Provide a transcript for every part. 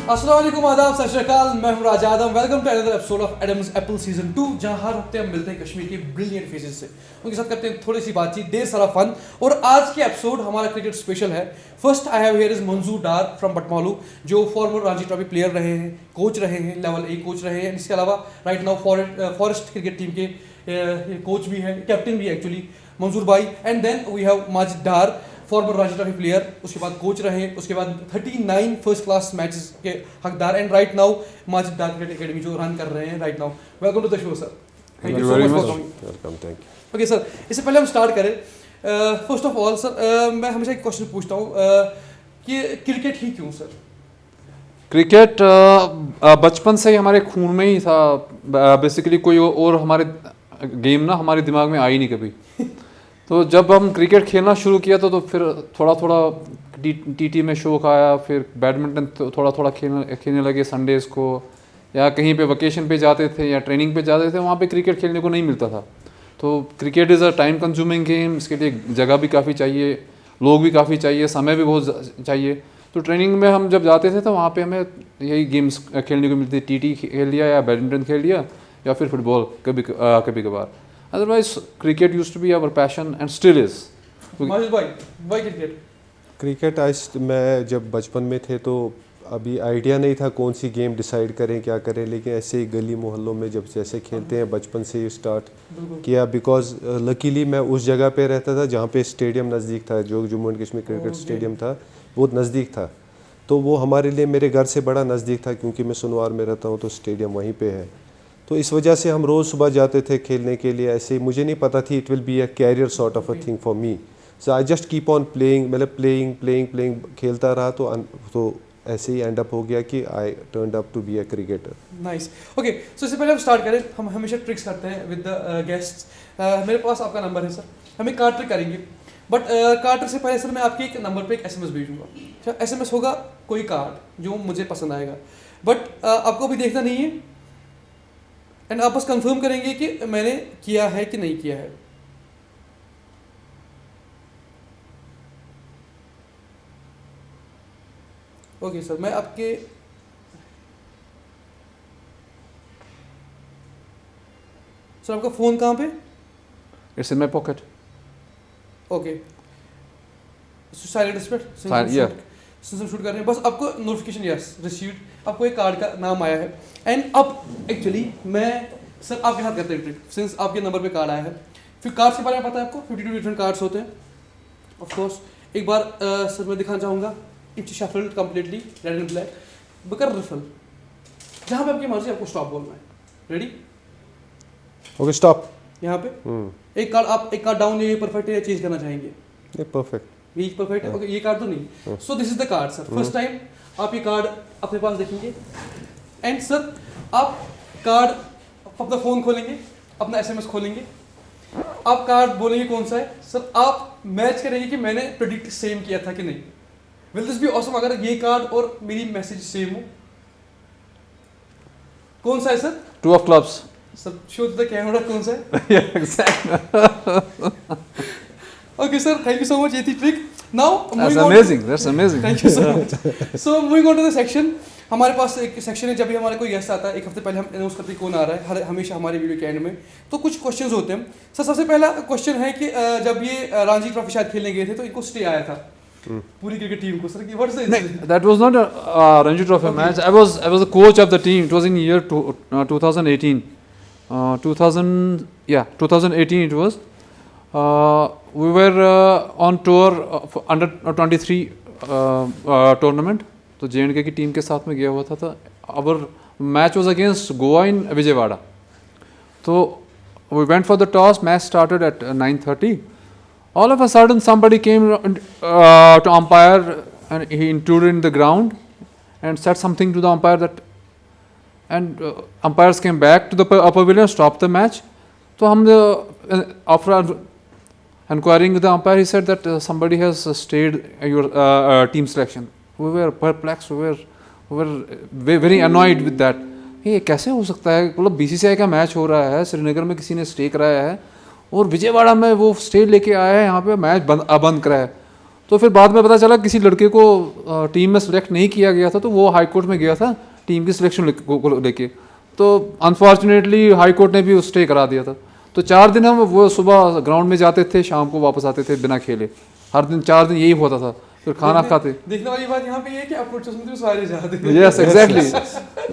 अस्सलाम वालेकुम, आदाब, सत श्री अकाल। मैं हूं Raja Adam. Welcome to another episode of Adam's apple season 2, जहां हर हफ्ते हम मिलते हैं कश्मीर के ब्रिलियंट फेसेस से, उनके साथ करते हैं थोड़ी सी बातचीत, देर सारा फन। और आज के एपिसोड हमारा क्रिकेट स्पेशल है। First I have here is मंजूर डार फ्रॉम बटमालू, जो फॉर्मर रणजी ट्रॉफी प्लेयर रहे हैं, कोच रहे हैं, लेवल ए कोच रहे हैं। इसके अलावा right now forest cricket team के कोच भी हैं, कैप्टन भी है एक्चुअली मंजूर भाई। And then we have Majid Dar, former Ranji trophy player, उसके बाद कोच रहे, उसके बाद 39 फर्स्ट क्लास मैचेस के हकदार। And right now Majid Dar cricket academy जो रन कर रहे हैं right now. Welcome to the show sir. Thank you very much. Welcome, thank you. Okay sir, इससे पहले हम स्टार्ट करें, फर्स्ट ऑफ ऑल सर, मैं हमेशा एक क्वेश्चन पूछता हूँ कि क्रिकेट ही क्यों सर? क्रिकेट बचपन से ही हमारे खून में ही था। बेसिकली कोई और हमारे गेम ना हमारे दिमाग में आई नहीं कभी। तो जब हम क्रिकेट खेलना शुरू किया तो फिर थोड़ा थोड़ा टीटी में शौक आया, फिर बैडमिंटन थोड़ा थोड़ा खेलने लगे संडेज़ को, या कहीं पे वेकेशन पे जाते थे या ट्रेनिंग पे जाते थे, वहाँ पे क्रिकेट खेलने को नहीं मिलता था। तो cricket is a time consuming game, इसके लिए जगह भी काफ़ी चाहिए, लोग भी काफ़ी चाहिए, समय भी बहुत चाहिए। तो ट्रेनिंग में हम जब जाते थे तो वहाँ पे हमें यही गेम्स खेलने को मिलती, टीटी खेल लिया या बैडमिंटन खेल लिया या फिर फुटबॉल कभी कभार। Otherwise cricket used to be our passion and still is. Majid भाई, व्हाई क्रिकेट? क्रिकेट आज मैं जब बचपन में थे तो अभी आइडिया नहीं था कौन सी गेम डिसाइड करें क्या करें, लेकिन ऐसे ही गली मोहल्लों में जब जैसे खेलते हैं बचपन से ही स्टार्ट किया। बिकॉज लकीली मैं उस जगह पे रहता था जहाँ पे स्टेडियम नज़दीक था, जो Jammu and Kashmir cricket stadium था बहुत नज़दीक था। तो वो हमारे लिए मेरे घर से बड़ा नज़दीक था, क्योंकि मैं सुनवार में रहता हूँ तो स्टेडियम वहीं पे है। तो इस वजह से हम रोज़ सुबह जाते थे खेलने के लिए। ऐसे ही मुझे नहीं पता थी it will be a career sort of a thing for me. So I just keep on playing, मतलब प्लेइंग खेलता रहा। तो ऐसे ही एंड अप हो गया कि I turned up to be a cricketer. Nice. Okay, so इससे पहले हम स्टार्ट करें, हम हमेशा ट्रिक्स करते हैं विद द गेस्ट्स। मेरे पास आपका नंबर है सर, हम एक कार्ड ट्रिक करेंगे। बट कार्ड ट्रिक से पहले सर मैं आपके एक नंबर पे एक एसएमएस भेजूंगा। अच्छा, एसएमएस होगा कोई कार्ड जो मुझे पसंद आएगा, बट आपको अभी देखना नहीं है, एंड आप बस कंफर्म करेंगे कि मैंने किया है कि नहीं किया है। ओके सर, मैं आपके सर आपका फ़ोन कहाँ पे? It's in my pocket. Okay, silent पे शूट कर रहे हैं, बस आपको नोटिफिकेशन यस रिसीव्ड, आपको एक कार्ड का नाम आया है। एंड अब एक्चुअली मैं सर आपके साथ करते हैं ट्रिक, सिंस आपके नंबर पे कार्ड आया है। फिर कार्ड के बारे में पता है आपको 52 डिफरेंट कार्ड्स होते हैं ऑफ कोर्स। एक बार सर मैं दिखाना चाहूँगा, it's shuffled completely red and black, बकर रिफल, जहाँ पे आपकी मर्जी आपको स्टॉप बोलना है। रेडी? Okay, stop. यहाँ पे एक कार्ड, आप एक कार्ड डाउन, ये परफेक्ट है या चेंज करना चाहेंगे? ये परफेक्ट, ये परफेक्ट है। ओके, ये कार्ड तो नहीं। So this is the card sir. First time आप ये कार्ड अपने पास देखेंगे, एंड सर आप कार्ड अपना फ़ोन खोलेंगे, अपना एसएमएस खोलेंगे, आप कार्ड बोलेंगे कौन सा है सर, आप मैच करेंगे कि मैंने प्रेडिक्ट सेम किया था कि नहीं। विल दिस बी ऑसम अगर ये कार्ड और मेरी मैसेज सेम हो? कौन सा है sir? 2 of clubs. Sir show the camera, कौन सा है? Okay sir, thank you so much, ये थी trick. Now That's amazing. Thank you so much. So moving on to the section, हमारे पास एक सेक्शन है, जब भी हमारे कोई गेस्ट आता है, एक हफ्ते पहले हम अनाउंस करते हैं कौन आ रहा है, हमेशा हमारे वीडियो के एंड में तो कुछ क्वेश्चंस होते हैं। सर सबसे पहला क्वेश्चन है कि जब ये रणजी ट्रॉफी शायद खेलने गए थे तो इनको स्टे आया था पूरी क्रिकेट टीम को, सर कि what is this? That was not a Ranji Trophy match. I was the coach of the team. It was in year 2018. 2018 it was. We were on tour under 23 tournament. तो J&K की team के साथ में गया हुआ था। Our match was against Goa in Vijayawada. So we went for the toss. Match started at 9:30. All of a sudden somebody came to umpire, and he intruded in the ground and said something to the umpire that, and umpires came back to the pavilion, stopped the match. So after inquiring with the umpire, he said that somebody has stayed your team selection. We were perplexed, we were very annoyed with that. ये कैसे हो सकता है? मतलब BCCI का match हो रहा है, श्रीनगर में किसी ने स्टे कराया है और विजयवाड़ा में वो स्टे लेके आया है, यहाँ पे मैच बंद कराया है। तो फिर बाद में पता चला किसी लड़के को टीम में सिलेक्ट नहीं किया गया था, तो वो हाई कोर्ट में गया था टीम की सिलेक्शन को लेके। तो अनफॉर्चुनेटली हाई कोर्ट ने भी उस स्टे करा दिया था। तो 4 दिन हम वो सुबह ग्राउंड में जाते थे, शाम को वापस आते थे बिना खेले। हर दिन 4 दिन यही होता था। फिर खाना खाते। देखने वाली बात यहाँ पे ये है कि अप्रोचेस में तो सारे जाते हैं। Yes, exactly.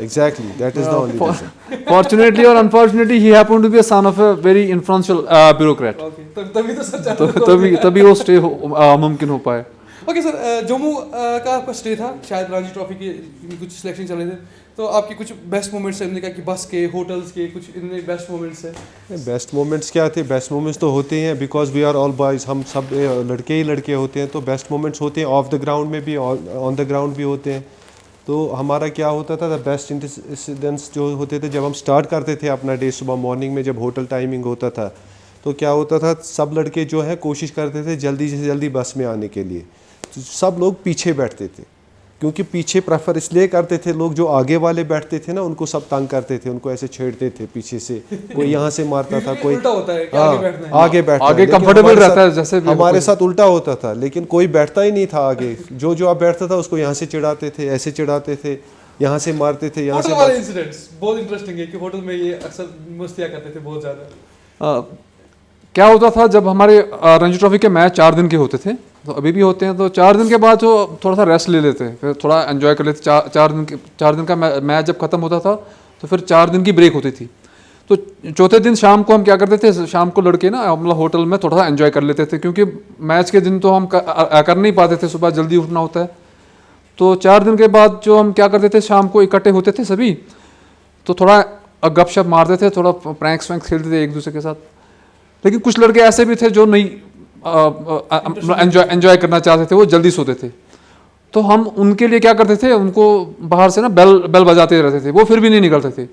Exactly. That is the only reason. Fortunately or unfortunately, he happened to be a son of a very influential bureaucrat. Okay, तभी तो सच्चा तभी वो स्टे मुमकिन हो पाए। ओके सर, जम्मू का आपका स्टे था, शायद रणजी ट्रॉफी के कुछ सिलेक्शन चल रहे थे, तो आपके कुछ बेस्ट मोमेंट्स हैं, इनका कि बस के, होटल्स के, कुछ इनमें बेस्ट मोमेंट्स हैं? बेस्ट मोमेंट्स क्या थे? बेस्ट मोमेंट्स तो होते हैं because we are all boys, हम सब लड़के ही लड़के होते हैं, तो बेस्ट मोमेंट्स होते हैं ऑफ द ग्राउंड में भी, ऑन द ग्राउंड भी होते हैं। तो हमारा क्या होता था, बेस्ट इंसिडेंट्स जो होते थे जब हम स्टार्ट करते थे अपना डे, सुबह मॉर्निंग में जब होटल टाइमिंग होता था, तो क्या होता था, सब लड़के जो है कोशिश करते थे जल्दी से जल्दी बस में आने के लिए। तो सब लोग पीछे बैठते थे, क्योंकि पीछे प्रेफर इसलिए करते थे लोग, जो आगे वाले बैठते थे ना उनको सब तंग करते थे, उनको ऐसे छेड़ते थे पीछे से, कोई यहाँ से मारता था, कोई उल्टा होता है कि आगे बैठना आगे कंफर्टेबल रहता है, जैसे हमारे साथ उल्टा होता था, लेकिन कोई बैठता ही नहीं था आगे। जो आप बैठता था उसको यहाँ से चिढ़ाते थे, ऐसे चिढ़ाते थे, यहाँ से मारते थे, यहाँ से। होटल वाले इंसिडेंट्स बहुत इंटरेस्टिंग है कि होटल में ये अक्सर मस्तियाँ करते थे बहुत ज़्यादा। क्या होता था जब हमारे रणजी ट्रॉफी के मैच 4 दिन के होते थे, तो अभी भी होते हैं, तो 4 दिन के बाद जो थोड़ा सा रेस्ट ले लेते, फिर थोड़ा एंजॉय कर लेते। 4 दिन का मैच जब खत्म होता था तो फिर 4 दिन की ब्रेक होती थी। तो चौथे दिन शाम को हम क्या करते थे, शाम को लड़के ना मतलब होटल में थोड़ा सा एंजॉय कर लेते थे, क्योंकि मैच के दिन तो हम कर नहीं पाते थे, सुबह जल्दी उठना होता है। तो 4 दिन के बाद जो हम क्या करते थे, शाम को इकट्ठे होते थे सभी, तो थोड़ा गपशप मारते थे, थोड़ा प्रैंक्स वैंक्स खेलते थे एक दूसरे के साथ। लेकिन कुछ लड़के ऐसे भी थे जो नहीं एंजॉय करना चाहते थे, वो जल्दी सोते थे। तो हम उनके लिए क्या करते थे, उनको बाहर से ना बेल बजाते रहते थे, वो फिर भी नहीं निकलते थे।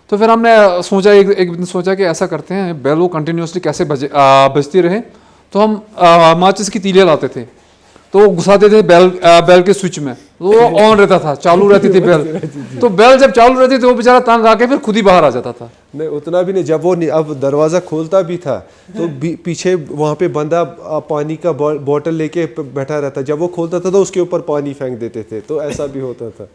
तो फिर हमने सोचा एक दिन सोचा कि ऐसा करते हैं, बेल वो कंटिन्यूसली कैसे बजती रहे। तो हम माचिस की तीलियाँ लाते थे, तो वो घुसाते थे बेल के स्विच में, तो वो ऑन रहता था, चालू रहती थी बेल। तो बेल जब चालू रहती थी वो बेचारा तंग आके फिर खुद ही बाहर आ जाता था। नहीं, उतना भी नहीं, जब वो अब दरवाज़ा खोलता भी था तो पीछे वहाँ पे बंदा पानी का बॉटल लेके बैठा रहता, जब वो खोलता था तो उसके ऊपर पानी फेंक देते थे, तो ऐसा भी होता था।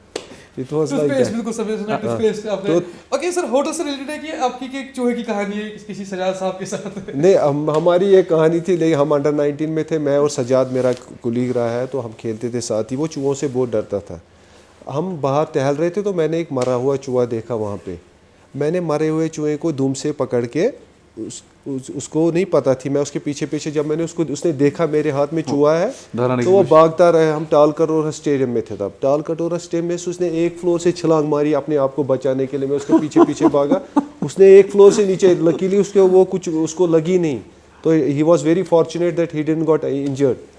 It was like that. बिल्कुल टूथपेस्ट आपने। ओके सर, होटल से रिलेटेड है कि आपकी एक चूहे की कहानी है किसी सजाद साहब के साथ? नहीं, हमारी एक कहानी थी, लेकिन हम अंडर 19 में थे, मैं और सजाद मेरा कुलीग रहा है, तो हम खेलते थे साथ ही। वो चूहों से बहुत डरता था। हम बाहर टहल रहे थे तो मैंने एक मरा हुआ चूहा देखा वहाँ पे। मैंने मरे हुए चूहे को धूम से पकड़ के उसको नहीं पता थी, मैं उसके पीछे पीछे, जब मैंने उसने देखा मेरे हाथ में चूहा है तो वो भागता रहे। हम टाल कटोरा स्टेडियम में थे तब, टाल कटोरा स्टेडियम में उसने एक फ्लोर से छलांग मारी अपने आप को बचाने के लिए। मैं उसके पीछे पीछे भागा, उसने एक फ्लोर से नीचे, लकीली उसको लगी नहीं, तो he was very fortunate that he didn't got injured.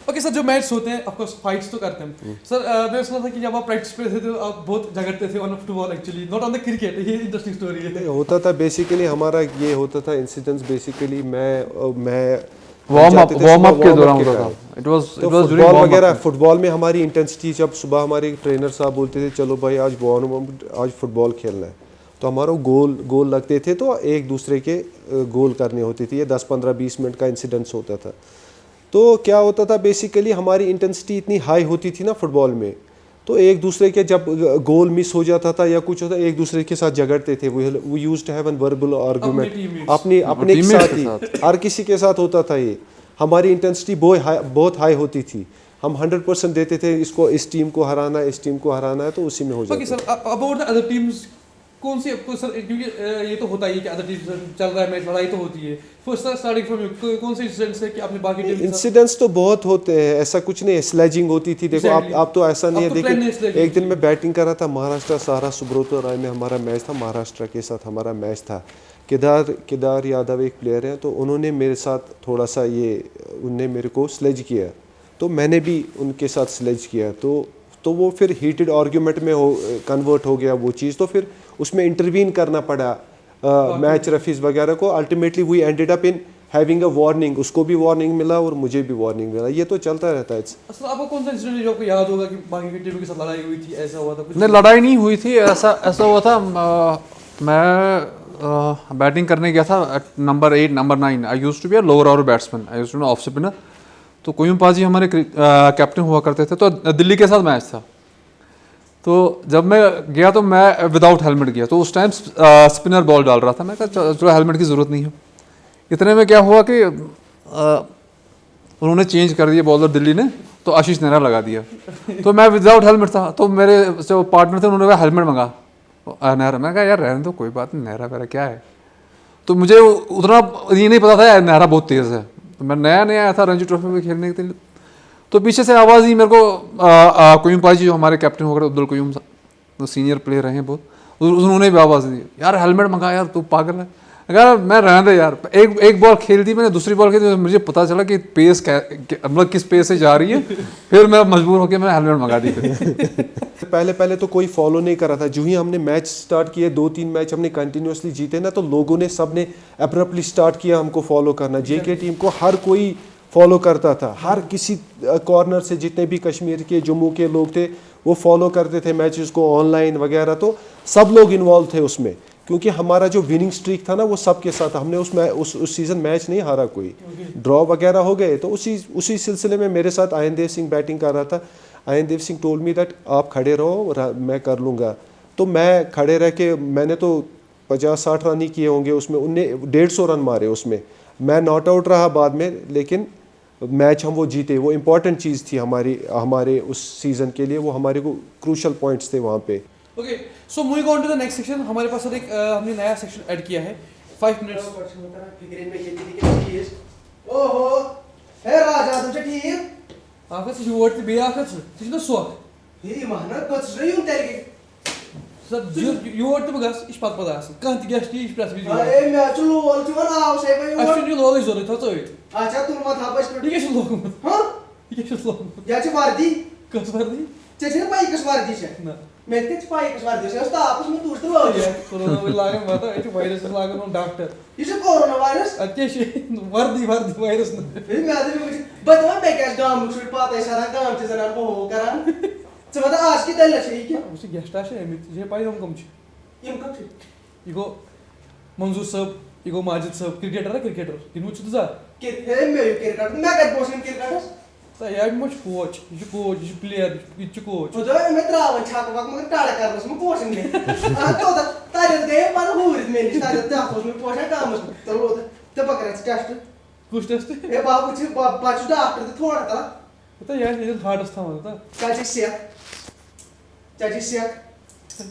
Okay sir, जो मैच होते हैं ऑफकोर्स फाइट्स तो करते हैं सर। मैंने सुना था कि जब आप प्रैक्टिस पे थे तो आप बहुत झगड़ते थे on football, actually not on the cricket. ये इंटरेस्टिंग स्टोरी है। होता था बेसिकली, हमारा ये होता था इंसिडेंट्स बेसिकली, मैं वार्म अप के दौरान होता था। इट वाज फुटबॉल वगैरह, फुटबॉल में हमारी इंटेंसिटी, जब सुबह हमारे ट्रेनर साहब बोलते थे चलो भाई आज फुटबॉल खेलना है, तो हमारा गोल लगते थे, तो एक दूसरे के गोल करने होते थे। ये 10-15-20 मिनट का इंसिडेंट्स होता था। तो क्या होता था बेसिकली, हमारी इंटेंसिटी इतनी हाई होती थी ना फुटबॉल में, तो एक दूसरे के जब गोल मिस हो जाता था या कुछ होता, एक दूसरे के साथ झगड़ते थे। We used to have an verbal argument अपने के साथ ही, हर किसी के साथ होता था ये। हमारी इंटेंसिटी बहुत हाई होती थी, हम 100% देते थे, इसको इस टीम को हराना है, इस टीम को हराना है, तो उसी में हो जाता। Okay sir, about the other teams, कौन सी आपको सर, क्योंकि ये तो होता ही है कि अदर टीम चल रहा है मैच, लड़ाई तो होती है। First sir starting from you, कौन से इंसिडेंट्स है कि आपने बाकी टीम? इंसिडेंट्स तो बहुत होते हैं, ऐसा कुछ नहीं है। स्लेजिंग होती थी, देखो आप तो ऐसा नहीं है। देखो एक दिन मैं बैटिंग कर रहा था, महाराष्ट्र सहारा सुब्रतो राय में हमारा मैच था, महाराष्ट्र के साथ हमारा मैच था। केदार यादव एक प्लेयर हैं, तो उन्होंने मेरे साथ थोड़ा सा उनने मेरे को स्लेज किया, तो मैंने भी उनके साथ स्लेज किया, तो वो फिर हीटेड आर्ग्यूमेंट में कन्वर्ट हो गया वो चीज़, तो फिर उसमें इंटरवीन करना पड़ा मैच रेफरीज वगैरह को। Ultimately we ended up in having a warning, उसको भी वार्निंग मिला और मुझे भी वार्निंग मिला। ये तो चलता रहता है। असल आपको कौन सा इंसिडेंट जो आपको याद होगा कि बाकी की टीमों के साथ लड़ाई हुई थी, ऐसा हुआ था कुछ? नहीं, लड़ाई नहीं हुई थी, ऐसा हुआ था। मैं बैटिंग करने गया था number 8 number 9। I used to be a lower order batsman, I used to be off spinner. तो कोयूम पाजी हमारे कैप्टन हुआ करते थे, तो दिल्ली के साथ मैच था। तो जब मैं गया तो मैं विदाउट हेलमेट गया, तो उस टाइम स्पिनर बॉल डाल रहा था। मैं कहा चलो हेलमेट की ज़रूरत नहीं है। इतने में क्या हुआ कि उन्होंने चेंज कर दिया बॉलर दिल्ली ने, तो आशीष नेहरा लगा दिया। तो मैं विदाउट हेलमेट था, तो मेरे जो पार्टनर थे उन्होंने कहा हेलमेट मंगा नेहरा। मैं कहा यार रहने दो, कोई बात नहीं, नेहरा वेहरा क्या है। तो मुझे उतना ये नहीं पता था यार नेहरा बहुत तेज़ है। तो मैं नया आया था रणजी ट्रॉफी में खेलने के लिए, तो पीछे से आवाज़ ही मेरे को कोयूम पाजी जो हमारे कैप्टन हो गए, अब्दुल कोयूम तो सीनियर प्लेयर रहे हैं बहुत, उन्होंने भी आवाज़ दी यार हेलमेट मंगा यार, तू पागल है। अगर मैं रहने दे यार, एक बॉल खेल दी मैंने, दूसरी बॉल खेली, मुझे पता चला कि पेस मतलब किस पेस से जा रही है। फिर मैं मजबूर होकर मैं हेलमेट मंगा दी। पहले तो कोई फॉलो नहीं कर रहा था। जो ही हमने मैच स्टार्ट किए, 2-3 मैच हमने कंटिन्यूसली जीते ना, तो लोगों ने सब ने अब्रप्टली स्टार्ट किया हमको फॉलो करना। जेके टीम को हर कोई फॉलो करता था, हर किसी कॉर्नर से जितने भी कश्मीर के जम्मू के लोग थे वो फॉलो करते थे मैचेस को ऑनलाइन वगैरह। तो सब लोग इन्वॉल्व थे उसमें, क्योंकि हमारा जो विनिंग स्ट्रीक था ना वो सबके साथ। हमने उस सीज़न मैच नहीं हारा, कोई ड्रॉ वगैरह हो गए। तो उसी सिलसिले में मेरे साथ आयनदेव सिंह बैटिंग कर रहा था। आयनदेव सिंह टोल्ड मी दैट आप खड़े रहो, मैं कर लूँगा। तो मैं खड़े रह के, मैंने तो 50-60 रन ही किए होंगे उसमें, उनने 150 रन मारे उसमें। मैं नॉट आउट रहा बाद में, लेकिन मैच हम वो जीते। वो इम्पॉर्टेंट चीज़ थी हमारे उस सीज़न के लिए, वो हमारे को क्रूशल पॉइंट्स थे वहाँ पे। Okay, so moving on to the next section. हमारे पास एक हमने नया सेक्शन ऐड किया है, 5 मिनट्स। ओहो हे राजा तुझे ठीक आखिर से वोट भी आखिर से तो सोख हे महना कच रही तेरे सब योर तो बगस इस पत पता आसन कहां गेस्ट इस प्रेस वीडियो अरे मैं चलो बोल चुका ना आओ से भाई एक्चुअली लोग इस होते तो अच्छा तुम मत हापस कर ये लोग हां ये लोग या चे वर्दी कस वर्दी चे पाई कस वर्दी से ना मैं ते पाई कस वर्दी से उस्ता आपस में तूड़ तो हो कोरोना में लागन बता ये वायरस लागन हम डॉक्टर ये कोरोना वायरस अत्याशे वर्दी वायरस ना फिर मैं आदमी मुझे बता मैं कैसे गांव में छुट पाता है सारा गांव से जना को हो करान तो बता आज की तल है क्या मुझे गेस्ट आशे ये पाई हम कम छ यम कम छ इगो मंजूर साहब इगो माजिद साहब क्रिकेटर किनु छ तुझा के हे मैं क्रिकेट मैं कर पोषण क्रिकेट ता यार मच कोच ये प्लेयर ये कोच तो मैं त्रावन छाक वक मगर टाड़ा कर बस मैं पोषण में तो तारे दे पर हुरित में तारे ता पोषण में पोषण काम तो लो ते पकड़ टेस्ट कुछ टेस्ट ए बाबू जी पाचू डॉक्टर ते थोड़ा ता पता यार ये हार्ड था मतलब चाची सिया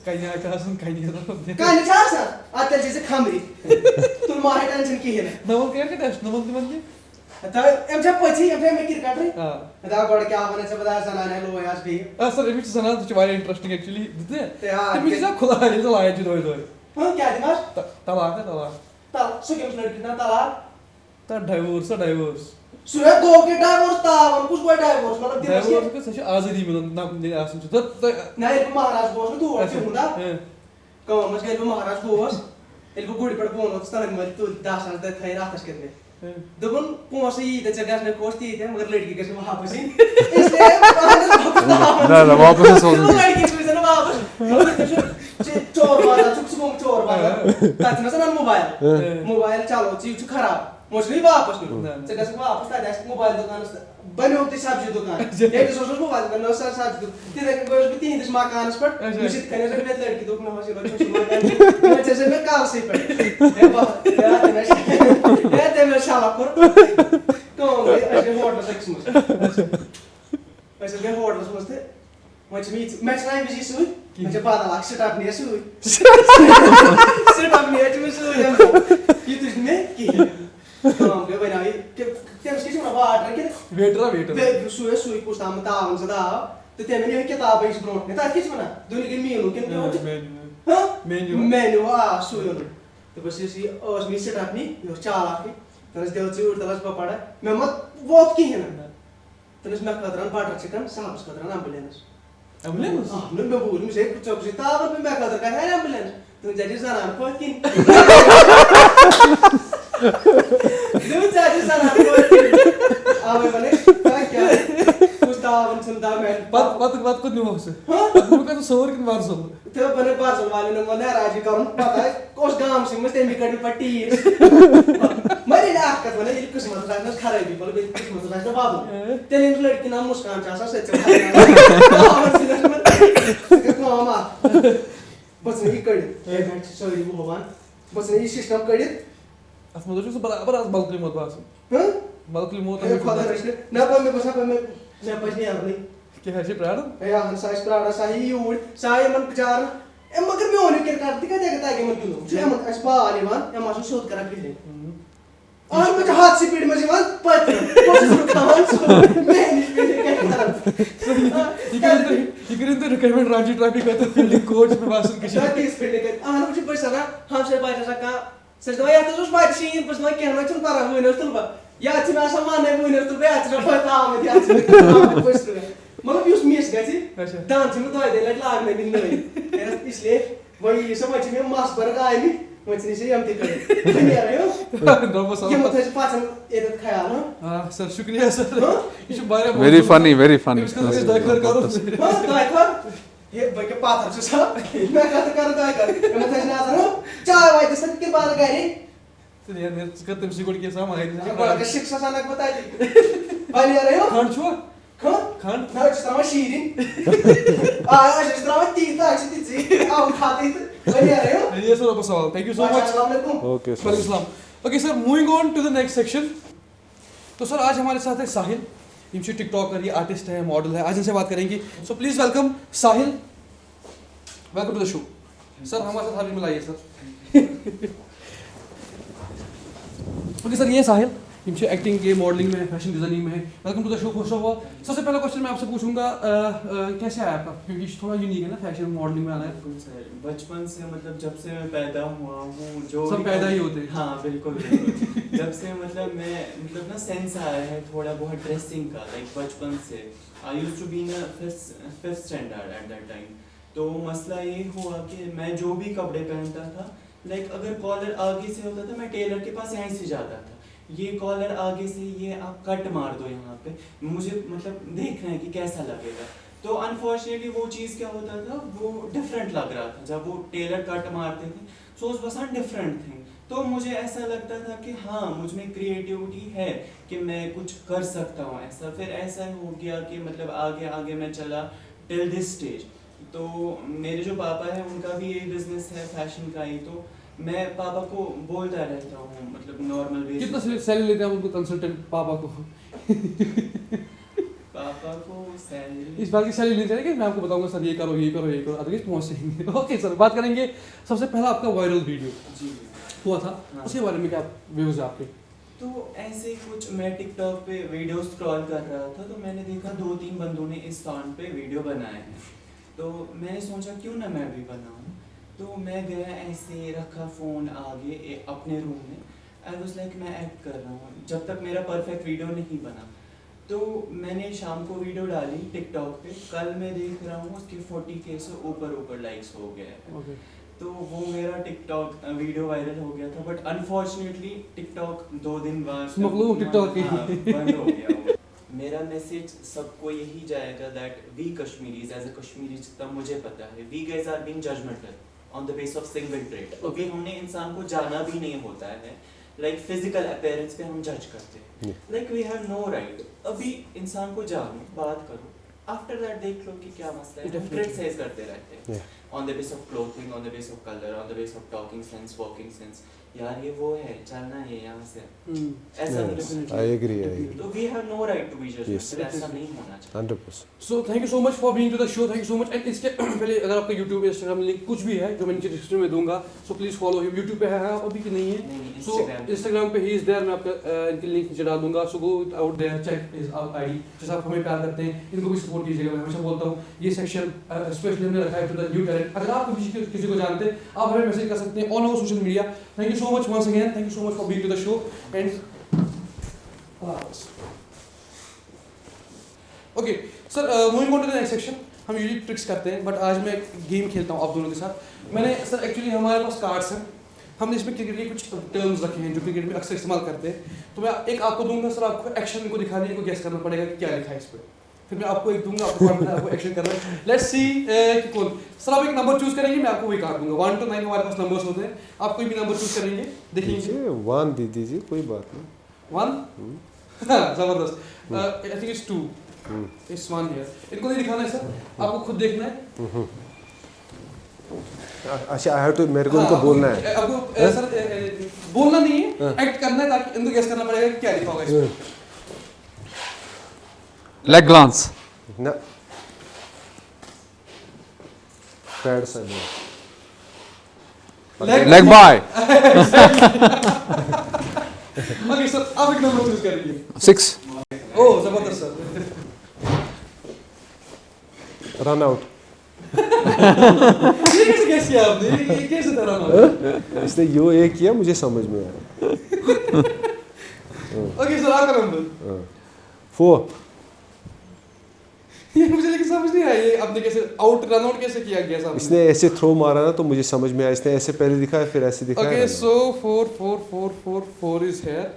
काही नाही का असून काही नाही काय नाही चासा आता त्याचे खामरी तुला माहे टेन्शन की है नमन काय का टेस्ट नमन म्हणजे आता एमच्या पची एमच्या मी क्रिकेट रे हां आता गोड क्या बनायचं बता सनाने लो आज भी सर मी सना तुझे वाले इंटरेस्टिंग एक्चुअली दिते ते हां ते मी जा खुला आहे तो लाया जी दोय हां क्या दिमाग तला ता सुगेम स्नट ना तला ता डाइवोर्स सुरे दो के डाइवोर्स ता वन कुछ कोई डाइवोर्स मतलब डाइवोर्स का सच आजादी मिलन ना म्हणजे असं तर नाही महाराज बोस तू ओळखी हुंदा कम मग गेलो महाराज बोस एल्बो गुडी पड बोन होता ना तू 10 साल तक थे रातच करने दबन पोसी त्याच्या गॅसने कोस्ती थे मगर लड़की के वापस इसलिए ना वापस सोच लड़की से ना वापस चोर वाला चोर वाला तातना से ना मोबाइल चालो चीज खराब मोस्टली वापस नहीं जगह से वापस ता डेस्क मोबाइल दुकान बने होती सब्जी दुकान एक सोशल मोबाइल बने सर सब्जी ते देख गोस भी तीन मकान पर निश्चित करने से मैं लड़की दुकान हो सी मकान जैसे मैं काल से पर ए बा या ते मैं शाला पर कौन ऐसे होटल सेक्स में ऐसे के होटल समझते मैं नहीं बिजी सुई म्हणजे बादा लाख सेटअप नहीं सुई सेटअप नहीं है सुई ये तुझ में की काम के बना ये क्या उसकी चुना बात रखे वेटर सुई कुछ ताम ताम सदा तो ते मैंने किताब इस ब्रोट ने ता किस बना दुनिया के मेनू किन हां मेनू सुई तो बस ये और मी सेटअप नहीं यो चाला के तनस देव चूर तलस पपाड़ा मैं मत बहुत की है ना तनस मैं कदरन बटर चिकन साहब कदरन एम्बुलेंस हां मैं बोल मुझे कुछ कुछ ताब में मैं कदर का है एम्बुलेंस तुम जज जाना पकिन तुम जज जाना पकिन आवे बने क्या कुछ ता तावन सुनता मैं पत को नहीं से वो का तो सोर किन बार सोल तो बने पार्सल वाले ने मने राजी करूं पता है कोस गांव से मस्ते मी कड़ी पट्टी मैंने लाख का बने एक किस्मत राखना खराबी बोल बे किस्मत राखना बाबू तेरे लड़की नाम मुस्कान चासा सच मामा बस नहीं कड़ी एक घंटे सॉरी भगवान बस नहीं सिस्टम कड़ी as मदर जो बराबर as balkli mot baas हां balkli mot है फादर रश्ने ना पर मैं बसा पर मैं बजने आ रही के है प्राण है यार साइज प्राड़ा सही ऊड़ साई मन चार ए मगर मैं होने के करती का जगह ताकि मन क्यों जो मन असबा आले मान या मासु शोध करा के और मुझे हाथ से पीड़ में जीवन पत्र कोशिश खावन मैं नहीं पीड़ ये करें तो रिक्वायरमेंट रांची ट्रैफिक का तो फील्डिंग कोच में वासन किसी शायद इस फील्ड के मुझे पैसा ना हमसे बात सका सच तो या तो उस बात सी बस मैं कहना चल पा रहा हूं ने तो या इतना सामान है वो ने तो बे इतना पता मैं या पैसा मतलब यूज मिस गई डांस में तो आए लग लागने भी नहीं इसलिए वही समझ में मास पर का आई मुझे से हम ठीक है नहीं आ रहे हो नो बस ये मतलब पाचन ये खाया ना हां सर शुक्रिया सर ये बारे वेरी फनी इसको दाखल करो हां दाखल ये भाई के पाथर से सब मैं कर दाखल मैं तो ना रहा चाय वाई जैसे के बार गए तो यार ने करते सिकुड़ के सामान है बड़ा के शिक्षा सानक बता दी भाई आ रहे हो खान छुआ खान ना जितना शीरिन जितना तीता अच्छी थी आओ खाते भाई आ रहे हो ये सर बस all thank you so much अस्सलाम वालेकुम ओके वालेकुम सलाम okay sir moving on to the next section तो सर आज हमारे साथ है साहिल इनसे टिकटॉकर ये आर्टिस्ट है मॉडल है आज इनसे बात करेंगे so please welcome Sahil welcome to the show sir हमारे साथ हाल मिलाइए सर ओके सर ये साहिल इनसे एक्टिंग के मॉडलिंग में फैशन डिजाइनिंग में है वेलकम टू द शो खुश हुआ सबसे पहला क्वेश्चन मैं आपसे पूछूंगा कैसे आया आपका क्योंकि थोड़ा यूनिक है ना फैशन मॉडलिंग में आना है बचपन से मतलब जब से मैं पैदा हुआ हूँ जो सब पैदा ही होते हैं हाँ बिल्कुल जब से मतलब मैं मतलब ना सेंस आया है थोड़ा बहुत ड्रेसिंग का लाइक बचपन से I used to be in fifth standard at that time तो मसला ये हुआ कि मैं जो भी कपड़े पहनता था लाइक अगर कॉलर आगे से होता था मैं टेलर के पास यहीं से जाता था ये कॉलर आगे से ये आप कट मार दो यहाँ पे मुझे मतलब देखना है कि कैसा लगेगा तो अनफॉर्चुनेटली वो चीज़ क्या होता था वो डिफरेंट लग रहा था जब वो टेलर कट मारते थे सो उस बस डिफरेंट थे तो मुझे ऐसा लगता था कि हाँ मुझ में क्रिएटिविटी है कि मैं कुछ कर सकता हूँ ऐसा फिर ऐसा हो गया कि मतलब आगे आगे मैं चला टिल दिस स्टेज तो मेरे जो पापा है उनका भी यही बिजनेस है फैशन का ही तो मैं पापा को बोलता रहता हूँ मतलब नॉर्मल बेसिस कितना सैलरी लेते हैं आप उनको कंसल्टेंट पापा को पापा को सैलरी इस बार की सैलरी लेते हैं कि मैं आपको बताऊंगा सर ये करो अदरवाइज पहुंच जाएंगे ओके सर बात करेंगे सबसे पहला आपका वायरल वीडियो जी हुआ था हाँ। उसके बारे में क्या व्यूज है आपके तो ऐसे ही कुछ मैं टिकटॉक पे वीडियो स्क्रॉल कर रहा था तो मैंने देखा 2-3 बंदों ने इस सॉन्ग पे वीडियो बनाए हैं तो मैंने सोचा क्यों ना मैं भी बनाऊं तो मैं गया ऐसे रखा फ़ोन आगे अपने रूम में आई वाज लाइक मैं एक्ट कर रहा हूँ जब तक मेरा परफेक्ट वीडियो नहीं बना तो मैंने शाम को वीडियो डाली टिकटॉक पे कल मैं देख रहा हूँ उसके 40K से ऊपर लाइक्स हो गए हैं ओके तो वो मेरा टिकटॉक वीडियो वायरल हो गया था बट अनफॉर्चुनेटली टिकटॉक 2 दिन बाद मखलूक TikTok की। बंद हो गया वो। मेरा मैसेज सबको यही जाएगा that we Kashmiris as a Kashmiri जितना मुझे पता है we guys are being judgemental on the base of single trait अभी हमने इंसान को जाना भी नहीं होता है लाइक फिजिकल अपीयरेंस पे हम जज करते हैं like we have no right अभी इंसान को जानो बात करो आफ्टर दैट देख लो कि क्या मसला है हम क्रिटिसाइज करते रहते हैं on the base of clothing on the base of colour on the base of talking sense walking sense यार ये वो है चलना है यहाँ से ऐसा आई एग्री तो we have no right to be judged ऐसा नहीं होना चाहिए 100% so thank you so much for being to the show thank you so much and इसके पहले अगर आपका यूट्यूब इंस्टाग्राम लिंक कुछ भी है जो मैं नीचे डिस्क्रिप्शन में दूंगा so please follow him YouTube पे है आप अभी कि नहीं है सो इंस्टाग्राम पे ही इज देयर मैं आपका इनकी लिंक नीचे डाल दूंगा so go out there check his ID जैसे आप हमें प्यार करते हैं इनको भी सपोर्ट कीजिएगा मैं हमेशा बोलता हूँ ये सेक्शन स्पेशली हमने रखा है टू द न्यू टैलेंट अगर आप किसी को जानते हैं आप हमें मैसेज कर सकते हैं on our social media thank you so much once again thank you so much for being to the show and okay sir moving on to the next section हम यूजुअली ट्रिक्स करते हैं but आज मैं game खेलता हूँ आप दोनों के साथ मैंने सर एक्चुअली हमारे पास कार्ड्स हैं हमने इसमें क्रिकेट के कुछ टर्म्स रखे हैं जो क्रिकेट में अक्सर इस्तेमाल करते हैं तो मैं एक आपको दूंगा सर आपको एक्शन को दिखाने को गेस करना पड़ेगा कि क्या लिखा है इस पर फिर मैं आपको एक दूंगा, आपको कौन आपको एक्शन करना है। लेट्स सी कि कौन। सर आप एक नंबर चूज करेंगे, मैं आपको वही काट दूंगा। 1 to 9 हमारे पास नंबर्स होते हैं, आप कोई भी नंबर चूज करेंगे, देखेंगे। 1 दे दीजिए, कोई बात नहीं। 1 जबरदस्त। I think it's 2, it's 1 here. इनको नहीं दिखाना है सर, आपको खुद देखना है। अच्छा, आई हैव टू, मेरे को उनको बोलना है। आपको सर बोलना नहीं है, एक्ट करना है, ताकि इनको गेस करना पड़ेगा कि क्या लिखा होगा इसमें। Leg glance. ना, पैड सा नहीं। Leg by. ओके सर, आप एक नंबर चूज करेंगे। 6. ओह जबरदस्त सर। Run out. ये कैसे गेस किया आपने? ये कैसे था रन आउट? इसने यो ये किया, मुझे समझ में आया। ओके सर, आपका नंबर 4। ये मुझे लेकिन समझ नहीं आया, ये आपने कैसे आउट रन आउट कैसे किया गया साहब? इसने ऐसे थ्रो मारा ना तो मुझे समझ में आया। इसने ऐसे पहले दिखाया, फिर ऐसे दिखाया। Okay so 4 4 4 4 4 is here.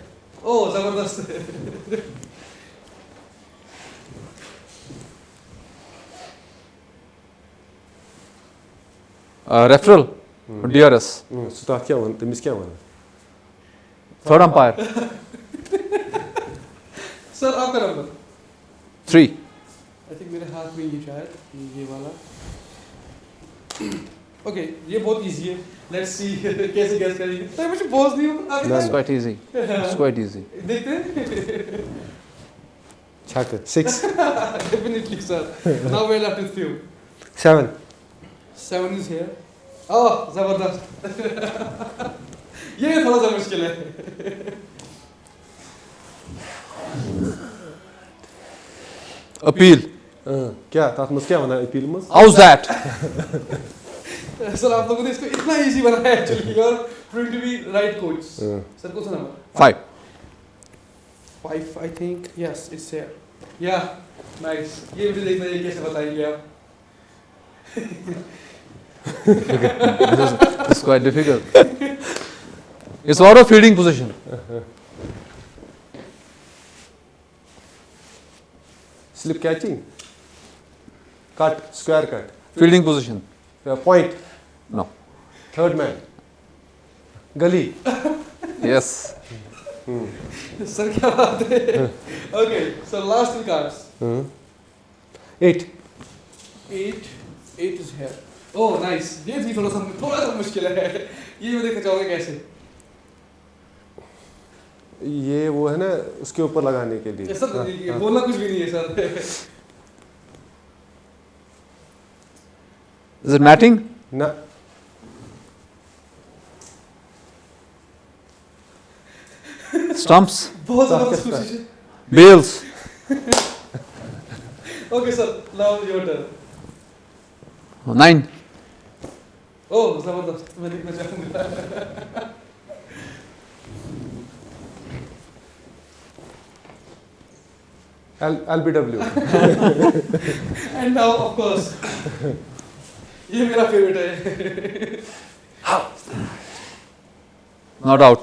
Oh जबरदस्त। Referral. DRS. सुतार क्या वन, तमिस क्या वन? Third umpire. सर आपका नंबर 3. आई थिंक मेरे हाथ में ये शायद ये वाला। ओके ये बहुत इजी है, लेट्स सी कैसे गैस करेंगे। सर मुझे बोझ नहीं होगा It's quite easy. It's quite easy. देखते हैं। छक 6 definitely sir. Now we are left with few. 7 7 is here. Oh जबरदस्त। ये थोड़ा सा मुश्किल है। Appeal. क्या तात्मस क्या वन अपील में? How's that? सर आप लोगों ने इसको इतना इजी बनाया actually, you are proving to be right coach. Sir कौन सा number? 5. 5 I think, yes it's here. Yeah nice. ये मुझे देखना है ये कैसे बताएंगे आप। This is quite difficult. It's out of fielding position. Slip catching, cut, square cut, Fielding position. Point, No. Third man, गली। Yes. सर क्या बात है। Okay so last 3 cards. 8 8 is here. Oh nice. ये भी थोड़ा सा मुश्किल है। ये मैं देखना चाहूंगा कैसे। ये वो है ना उसके ऊपर लगाने के लिए। सर ये बोलना कुछ भी नहीं है सर। Is it matting? ना, Stumps? बहुत जबरदस्त कोशिश है। Bales? Okay sir now your turn. 9. ओह जबरदस्त, मैं देखना चाहूंगा। LBW। And now of course ये मेरा फेवरेट है। Not out.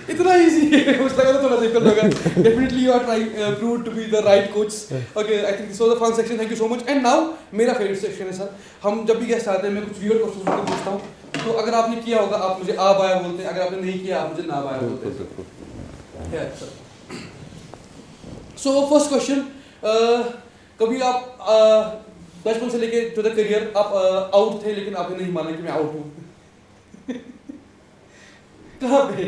इतना इजी है, मुझे लगा था थोड़ा डिफिकल्ट होगा। Definitely you are trying prove to be the right coach. Okay I think this was the fun section, thank you so much. And now मेरा फेवरेट सेक्शन है सर। हम जब भी गेस्ट आते हैं मैं कुछ वियर्ड क्वेश्चंस उनको पूछता हूँ, तो अगर आपने किया होगा आप मुझे आ बाया बोलते हैं, अगर आपने नहीं किया आप मुझे ना बाया बोलते हैं। सो फर्स्ट क्वेश्चन, कभी आप बचपन से लेके टू द करियर आप आउट थे लेकिन आपने नहीं माना कि मैं आउट हूँ? कहाँ पे?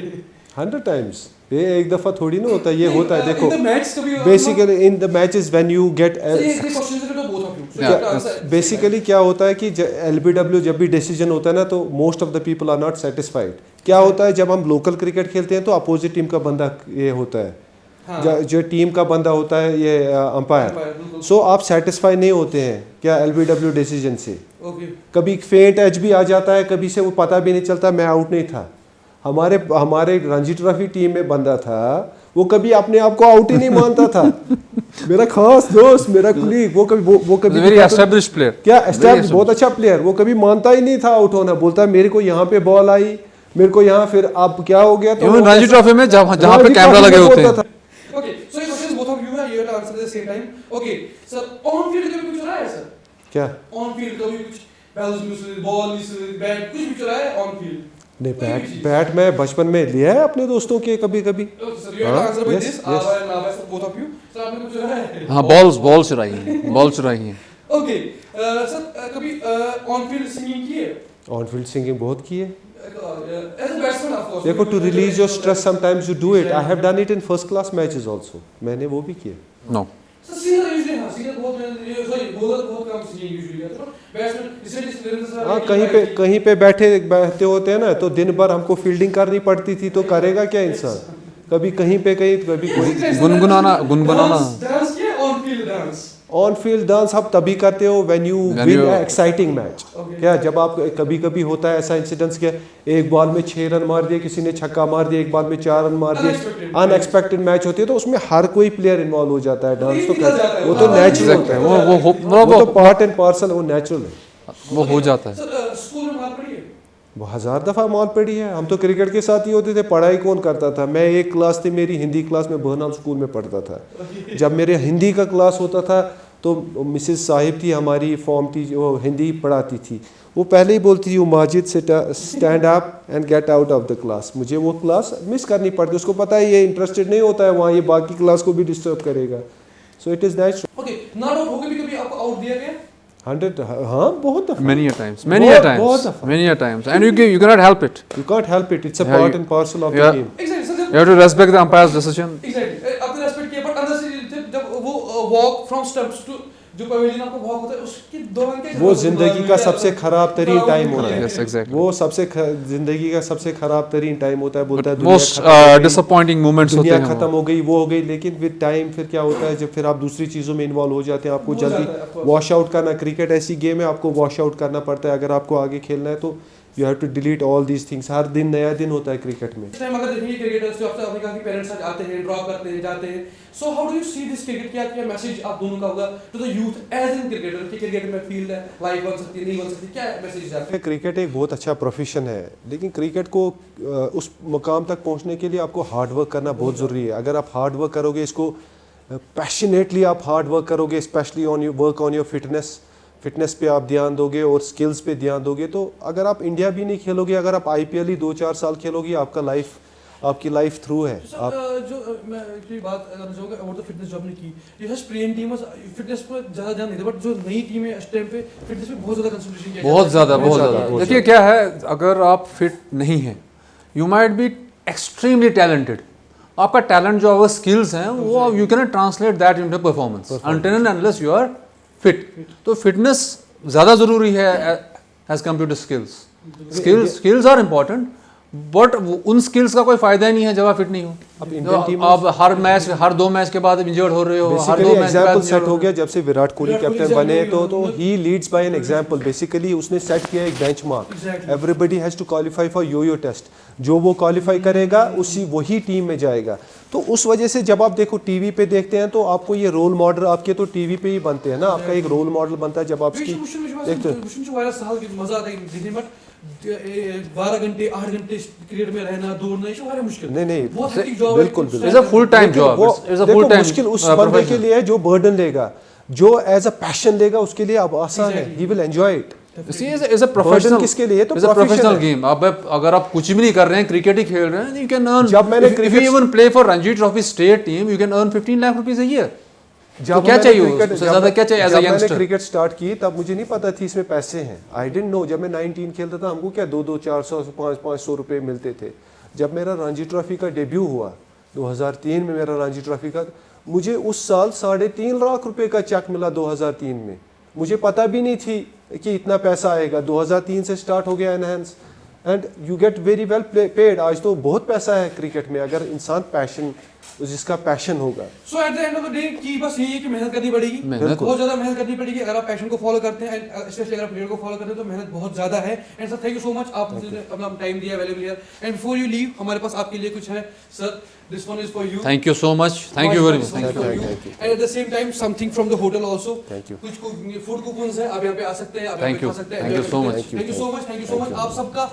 100 times। ये एक दफा थोड़ी ना होता है, ये होता है। देखो मैच कभी basically in the matches when you get basically क्या होता है कि LBW जब भी डिसीजन होता है ना तो most of the people are not satisfied. क्या होता है जब हम लोकल क्रिकेट खेलते हैं तो अपोजिट टीम का बंदा ये होता है, जो टीम का बंदा होता है ये अंपायर। सो आप सेटिस्फाई नहीं होते हैं क्या LBW डिसीजन से। कभी फेंट एज भी आ जाता है, कभी से वो पता भी नहीं चलता मैं आउट नहीं था। हमारे रणजी ट्रॉफी टीम में बंदा था, वो कभी अपने आप को आउट ही नहीं मानता था। मेरा खास दोस्त, मेरा कुलीग, वो कभी वेरी एस्टैब्लिश्ड प्लेयर। क्या एस्टैब्लिश, बहुत अच्छा प्लेयर, वो कभी मानता ही नहीं था आउट होना। बोलता मेरे को यहाँ पे बॉल आई, मेरे को यहाँ, फिर अब क्या हो गया। तो रणजी ट्रॉफी में जहाँ पे कैमरा लगे होते हैं। Okay, so your question is both of you, you have to answer the same time. Okay sir, on field कभी कुछ रहा है सर? क्या ऑन फील्ड कभी कुछ bells miss, ball miss, bat कुछ भी चला है ऑन फील्ड? नहीं, बैट मैं बचपन में लिया है अपने दोस्तों के कभी कभी. Sir you have to answer by this. Both of you. Sir आपने कुछ चला है? हाँ, बॉल चुराई है. ओके सर, कभी ऑन फील्ड सिंगिंग की है? ऑन फील्ड सिंगिंग बहुत की है. As a batsman of course. देखो, to release your stress sometimes you do it. I have done it in first class matches also. मैंने वो भी किया. नो. सर सिंगर यूजुअली हां, सिंगर बहुत सॉरी बॉलर बहुत कम सिंगिंग यूजुअली करते हैं. बैट्समैन इसलिए हाँ, कहीं पे बैठते होते हैं ना, तो दिन भर हमको फील्डिंग करनी पड़ती थी, तो करेगा क्या इंसान. कभी कहीं कभी कोई गुनगुनाना. डांस किया on field dance. On field dance आप तभी करते हो when you win exciting match. क्या जब आप कभी होता है ऐसा इंसिडेंट्स के एक बॉल में 6 रन मार दिए, किसी ने छक्का मार दिया, एक बॉल में 4 रन मार दिए, अनएक्सपेक्टेड मैच होती है, तो उसमें हर कोई प्लेयर इन्वॉल्व हो जाता है. डांस तो वो तो नेचुरल होता है, वो तो पार्ट एंड पार्सल, वो नेचुरल है, वो हो जाता है. सर स्कूल में मार पड़ी है? वो 1000 दफ़ा मार पड़ी है. हम तो क्रिकेट के साथ ही होते थे, पढ़ाई कौन करता था. मैं एक क्लास थी मेरी हिंदी क्लास में, बहरहाल स्कूल में पढ़ता था. जब मेरे हिंदी का क्लास होता था तो मिसेस साहिब थी हमारी फॉर्म टीचर, वो हिंदी पढ़ाती थी. वो पहले ही बोलती थी, Majid stand up and get out of the class. मुझे वो क्लास मिस करनी पड़ती. उसको पता है ये इंटरेस्टेड नहीं होता है वहाँ, ये बाकी क्लास को भी डिस्टर्ब करेगा. So it is natural. Okay, not out होके भी कभी आपको आउट दिया गया? 100, हाँ, बहुत दफ़ा. Many a times, and you cannot help it. You can't help it. It's a Yeah, part and parcel of the yeah. game. Exactly sir. You have to respect the umpire's decision. Exactly आपने respect किया, but अंदर से जब वो walk from stumps to जो pavilion आपको walk होता है, उसके दौरान क्या वो जिंदगी का सबसे खराब तरीन टाइम होता है. Yes, exactly. वो जिंदगी का सबसे खराब तरीन टाइम होता है. बोलता है Most disappointing moments होते दुनिया हैं. खत्म हो गई, वो हो गई. लेकिन विद टाइम फिर क्या होता है, जब फिर आप दूसरी चीज़ों में इन्वॉल्व हो जाते हैं, आपको हो जाता है, जल्दी of course. वॉश आउट करना. क्रिकेट ऐसी गेम है, आपको वॉश आउट करना पड़ता है अगर आपको आगे खेलना है. तो you have to delete all these things. हर दिन नया दिन होता है क्रिकेट में. इस टाइम अगर देखेंगे क्रिकेटर्स जो आपने कहा कि पेरेंट्स आते हैं, ड्रॉप करते हैं, जाते हैं. So how do you see this cricket? क्या मैसेज आप दोनों का होगा to the youth as in cricketer कि क्रिकेट में फील्ड है, लाइफ बन सकती है, नहीं बन सकती, क्या मैसेज जाते हैं? क्रिकेट एक बहुत अच्छा प्रोफेशन है, लेकिन क्रिकेट को उस मुकाम तक पहुंचने के लिए आपको हार्ड वर्क करना बहुत ज़रूरी है. अगर आप हार्ड वर्क करोगे, इसको पैशनेटली आप हार्ड वर्क करोगे, स्पेशली ऑन योर फिटनेस पे आप ध्यान दोगे और स्किल्स पे ध्यान दोगे, तो अगर आप इंडिया भी नहीं खेलोगे, अगर आप IPL ही 2-4 साल खेलोगे, आपकी लाइफ थ्रू है. आप जो मैं एक बात करना चाहूँगा अबाउट द फिटनेस जो आपने की, ये हर प्लेन टीम फिटनेस पर ज़्यादा ध्यान देते हैं, बट जो नई टीम है इस टाइम पे फिटनेस पे बहुत ज़्यादा कंसंट्रेशन किया बहुत ज़्यादा. बहुत देखिए क्या है, अगर आप फिट नहीं हैं, you might be extremely talented. आपका टैलेंट जो आपका स्किल्स हैं, वो you can translate that into performance until and unless you are fit. तो फिटनेस ज़्यादा ज़रूरी है as compare to skills are important, but उन स्किल्स का कोई फायदा ही नहीं है जब आप फिट नहीं हो. अब इंडियन टीम आप हर 2 मैच के बाद इंजर्ड हो रहे हो. हर 2 मैच के बाद एग्जांपल सेट हो गया जब से विराट कोहली कैप्टन बने, तो ही leads by an example. Basically उसने सेट किया एक benchmark. Everybody has to qualify for yo test. जो वो क्वालिफाई करेगा वही टीम में जाएगा. तो उस वजह से जब आप देखो टीवी पे देखते हैं, तो आपको ये रोल मॉडल आपके तो टीवी पे ही बनते हैं ना. आपका एक रोल मॉडल बनता है जब आप देखते हैं. 12 घंटे 8 घंटे क्रिकेट में रहना, दौड़ना, ये बड़ा मुश्किल. नहीं, बिल्कुल. It's a full time job. It's a full time. मुश्किल उस बंदे के लिए है जो बर्डन लेगा, जो एज अ पैशन लेगा, उसके लिए अब आसान है. He will enjoy it. See, is a professional. किसके लिए? तो प्रोफेशनल गेम. अब अगर आप कुछ भी नहीं कर रहे हैं, क्रिकेट ही खेल रहे हैं, you can earn. जब मैंने if you even play for Ranji Trophy state team, you can earn 15 lakh rupees a year. तो क्या चाहिए उससे ज़्यादा क्या चाहिए एज अ यंगस्टर? मैंने क्रिकेट स्टार्ट की तब मुझे नहीं पता थी इसमें पैसे हैं. I didn't know. जब मैं 19 खेलता था, हमको क्या 200, 400, 500 रुपए मिलते थे. जब मेरा रणजी ट्रॉफी का डेब्यू हुआ 2003 में, मेरा रणजी ट्रॉफी का, मुझे उस साल 3.5 लाख रुपए का चेक मिला 2003 में. मुझे पता भी नहीं थी कि इतना पैसा आएगा. 2003 से स्टार्ट हो गया enhance, and you get very well paid. आज तो बहुत पैसा है क्रिकेट में, अगर इंसान जिसका पैशन होगा. So at the end of the day की बस यही है कि मेहनत करनी पड़ेगी, बहुत ज़्यादा मेहनत करनी पड़ेगी. अगर आप पैशन को फॉलो करते हैं, स्पेशली अगर क्रिकेट को फॉलो करते हैं, तो मेहनत बहुत ज़्यादा है. And sir thank you so much, आपने अपना टाइम दिया, valuable year. And before you leave, हमारे पास आपके लिए कुछ है sir. This one is for you. Thank you so much. Thank you very much. Thank you. And at the same time, something from the hotel also. Thank you. कुछ food coupons हैं, आप यहाँ पे आ सकते हैं, आप Thank you. खा सकते हैं. Thank you so much. Thank you so much. Thank you so much. आप सबका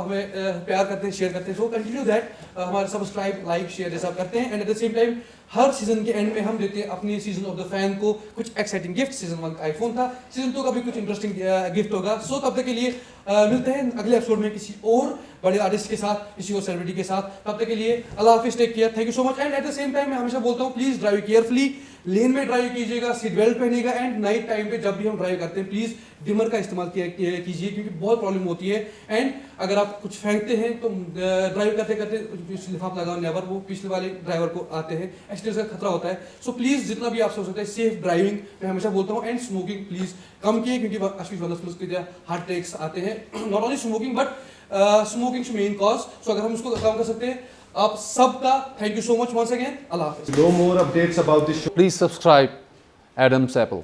हमें प्यार करते हैं, शेयर करते हैं. So continue that. हमारे सब्सक्राइब, लाइक, शेयर जैसा आप करते हैं. Eight the same time her season के एंड में हम देते हैं अपनी सीजन ऑफ द फैन को कुछ एक्साइटिंग गिफ्ट। सीजन 1 का आईफोन था, सीजन 2 का भी कुछ इंटरेस्टिंग गिफ्ट होगा। सो तब तक के लिए मिलते हैं अगले एपिसोड में किसी और बड़े आर्टिस्ट के साथ, किसी और सेलिब्रिटी के साथ। तब तक के लिए अल्लाह हाफिज, take care, thank you so much. And at the same time मैं हमेशा बोलता हूँ प्लीज ड्राइव केयरफुली, लेन में ड्राइव कीजिएगा, सीट बेल्ट पहनिएगा एंड नाइट टाइम पे जब भी हम ड्राइव करते हैं प्लीज डिमर का इस्तेमाल कीजिए क्योंकि बहुत प्रॉब्लम होती है। एंड अगर आप कुछ फेंकते हैं तो ड्राइव करते करते लिफाफ लगाओ नेवर, वो पिछले वाले ड्राइवर को आते हैं, एक्सीडेंट का खतरा होता है। सो प्लीज जितना भी आप हो सकता है सेफ ड्राइविंग मैं हमेशा बोलता हूँ। एंड स्मोकिंग प्लीज कम किए क्योंकि आशीष वनस के हार्ट अटैक्स आते हैं। Not only smoking but smoking main cause. So अगर हम उसको कम कर सकते हैं आप सबका thank you so much once again. अल्लाह हाफिज। No more updates about this show. Please subscribe Adam's Apple.